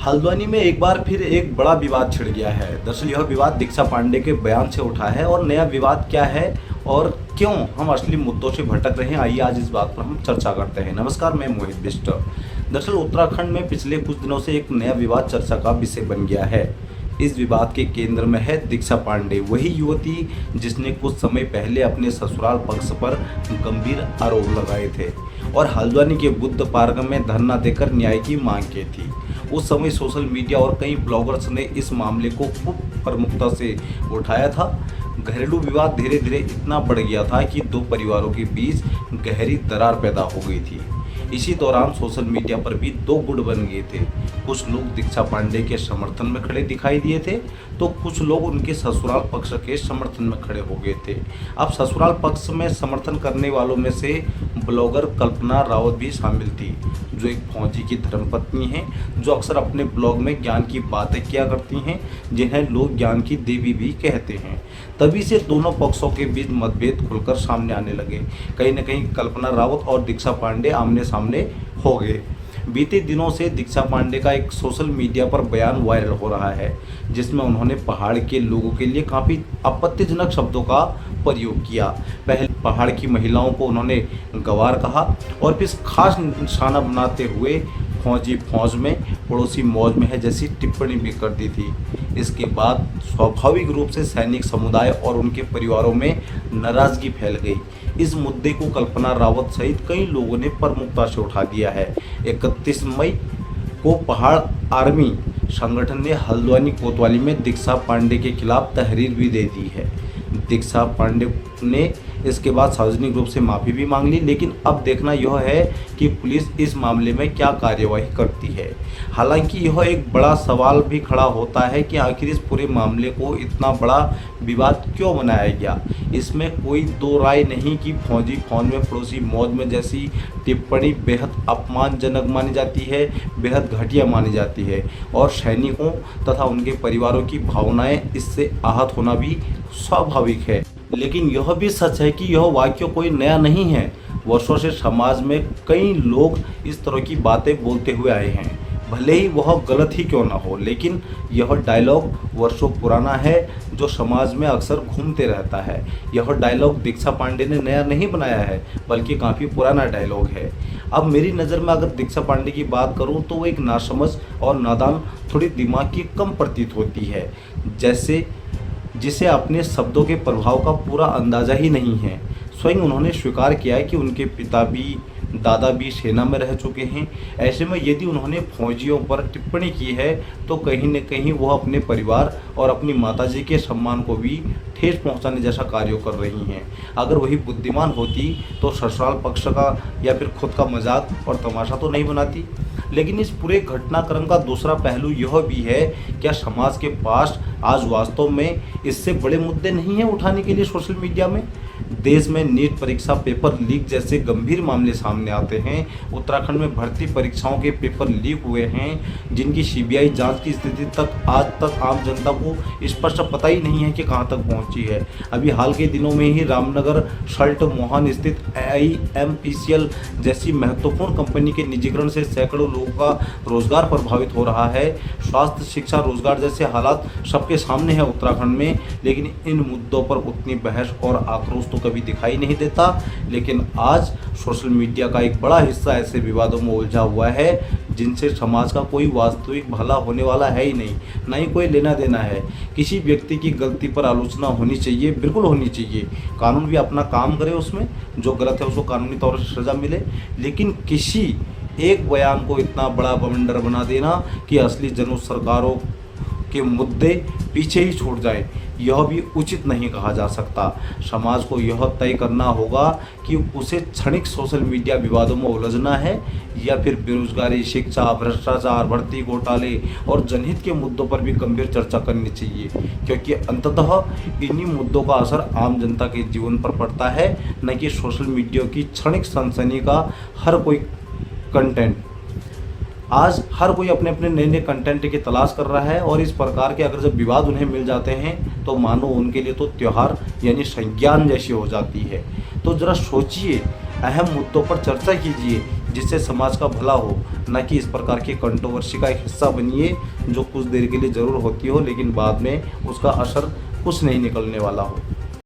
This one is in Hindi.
हल्द्वानी में एक बार फिर एक बड़ा विवाद छिड़ गया है। दरअसल यह विवाद दीक्षा पांडे के बयान से उठा है और नया विवाद क्या है और क्यों हम असली मुद्दों से भटक रहे हैं, आइए आज इस बात पर हम चर्चा करते हैं। नमस्कार, मैं मोहित बिष्ट। दरअसल उत्तराखंड में पिछले कुछ दिनों से एक नया विवाद चर्चा का विषय बन गया है। इस विवाद के केंद्र में है दीक्षा पांडे, वही युवती जिसने कुछ समय पहले अपने ससुराल पक्ष पर गंभीर आरोप लगाए थे और हल्द्वानी के बुद्ध पार्क में धरना देकर न्याय की मांग की थी। उस समय सोशल मीडिया और कई ब्लॉगर्स ने इस मामले को खूब प्रमुखता से उठाया था। घरेलू विवाद धीरे धीरे इतना बढ़ गया था कि दो परिवारों के बीच गहरी दरार पैदा हो गई थी। इसी दौरान सोशल मीडिया पर भी दो गुट बन गए थे। कुछ लोग दीक्षा पांडे के समर्थन में खड़े दिखाई दिए थे तो कुछ लोग उनके ससुराल पक्ष के समर्थन में खड़े हो गए थे। अब ससुराल पक्ष में समर्थन करने वालों में से ब्लॉगर कल्पना रावत भी शामिल थी, जो एक फौजी की धर्मपत्नी हैं, जो अक्सर अपने ब्लॉग में ज्ञान की बातें किया करती हैं, जिन्हें लोग ज्ञान की देवी भी कहते हैं। तभी से दोनों पक्षों के बीच मतभेद खुलकर सामने आने लगे। कहीं न कहीं कल्पना रावत और दीक्षा पांडे आमने सामने हो गए। बीते दिनों से दीक्षा पांडे का एक सोशल मीडिया पर बयान वायरल हो रहा है, जिसमें उन्होंने पहाड़ के लोगों के लिए काफ़ी आपत्तिजनक शब्दों का प्रयोग किया। पहले पहाड़ की महिलाओं को उन्होंने गंवार कहा और फिर खास निशाना बनाते हुए फौजी फौज में, पड़ोसी मौज में है जैसी टिप्पणी भी कर दी थी। इसके बाद स्वाभाविक रूप से सैनिक समुदाय और उनके परिवारों में नाराजगी फैल गई। इस मुद्दे को कल्पना रावत सहित कई लोगों ने प्रमुखता से उठा दिया है। 31 मई को पहाड़ आर्मी संगठन ने हल्द्वानी कोतवाली में दीक्षा पांडे के खिलाफ तहरीर भी दे दी है। दीक्षा पांडे ने इसके बाद सार्वजनिक रूप से माफ़ी भी मांग ली, लेकिन अब देखना यह है कि पुलिस इस मामले में क्या कार्यवाही करती है। हालांकि यह एक बड़ा सवाल भी खड़ा होता है कि आखिर इस पूरे मामले को इतना बड़ा विवाद क्यों बनाया गया। इसमें कोई दो राय नहीं कि फौजी फौज में, पड़ोसी मौज में जैसी टिप्पणी बेहद अपमानजनक मानी जाती है, बेहद घटिया मानी जाती है और सैनिकों तथा उनके परिवारों की भावनाएं इससे आहत होना भी स्वाभाविक है। लेकिन यह भी सच है कि यह वाक्य कोई नया नहीं है। वर्षों से समाज में कई लोग इस तरह की बातें बोलते हुए आए हैं, भले ही वह गलत ही क्यों ना हो। लेकिन यह डायलॉग वर्षों पुराना है, जो समाज में अक्सर घूमते रहता है। यह डायलॉग दीक्षा पांडे ने नया नहीं बनाया है, बल्कि काफ़ी पुराना डायलॉग है। अब मेरी नज़र में अगर दीक्षा पांडे की बात करूं तो वो एक नासमझ और नादान, थोड़ी दिमाग की कम प्रतीत होती है, जिसे अपने शब्दों के प्रभाव का पूरा अंदाज़ा ही नहीं है। स्वयं उन्होंने स्वीकार किया है कि उनके पिता भी, दादा भी सेना में रह चुके हैं। ऐसे में यदि उन्होंने फौजियों पर टिप्पणी की है तो कहीं न कहीं वह अपने परिवार और अपनी माताजी के सम्मान को भी ठेस पहुंचाने जैसा कार्य कर रही हैं। अगर वही बुद्धिमान होती तो ससुराल पक्ष का या फिर खुद का मजाक और तमाशा तो नहीं बनाती। लेकिन इस पूरे घटनाक्रम का दूसरा पहलू यह भी है, क्या समाज के पास आज वास्तव में इससे बड़े मुद्दे नहीं हैं उठाने के लिए सोशल मीडिया में। देश में नीट परीक्षा पेपर लीक जैसे गंभीर मामले सामने आते हैं। उत्तराखंड में भर्ती परीक्षाओं के पेपर लीक हुए हैं, जिनकी सीबीआई जांच की स्थिति तक आज तक आम जनता को स्पष्ट पता ही नहीं है कि कहां तक पहुंची है। अभी हाल के दिनों में ही रामनगर सल्ट मोहन स्थित IMPCL जैसी महत्वपूर्ण कंपनी के निजीकरण से सैकड़ों लोगों का रोजगार प्रभावित हो रहा है। स्वास्थ्य, शिक्षा, रोजगार जैसे हालात सबके सामने है उत्तराखंड में, लेकिन इन मुद्दों पर उतनी बहस और आक्रोश तो कभी दिखाई नहीं देता। लेकिन आज सोशल मीडिया का एक बड़ा हिस्सा ऐसे विवादों में उलझा हुआ है जिनसे समाज का कोई वास्तविक भला होने वाला है ही नहीं, ना ही कोई लेना देना है। किसी व्यक्ति की गलती पर आलोचना होनी चाहिए, बिल्कुल होनी चाहिए। कानून भी अपना काम करे, उसमें जो गलत है उसको कानूनी तौर से सजा मिले। लेकिन किसी एक बयान को इतना बड़ा बवंडर बना देना कि असली जन सरकारों के मुद्दे पीछे ही छूट जाए, यह भी उचित नहीं कहा जा सकता। समाज को यह तय करना होगा कि उसे क्षणिक सोशल मीडिया विवादों में उलझना है या फिर बेरोजगारी, शिक्षा, भ्रष्टाचार, भर्ती घोटाले और जनहित के मुद्दों पर भी गंभीर चर्चा करनी चाहिए, क्योंकि अंततः इन्हीं मुद्दों का असर आम जनता के जीवन पर पड़ता है, न कि सोशल मीडिया की क्षणिक सनसनी का हर कोई कंटेंट। आज हर कोई अपने अपने नए नए कंटेंट की तलाश कर रहा है और इस प्रकार के अगर जब विवाद उन्हें मिल जाते हैं तो मानो उनके लिए तो त्यौहार यानी संज्ञान जैसी हो जाती है। तो ज़रा सोचिए, अहम मुद्दों पर चर्चा कीजिए, जिससे समाज का भला हो, न कि इस प्रकार की कंट्रोवर्सी का एक हिस्सा बनिए जो कुछ देर के लिए ज़रूर होती हो लेकिन बाद में उसका असर कुछ नहीं निकलने वाला हो।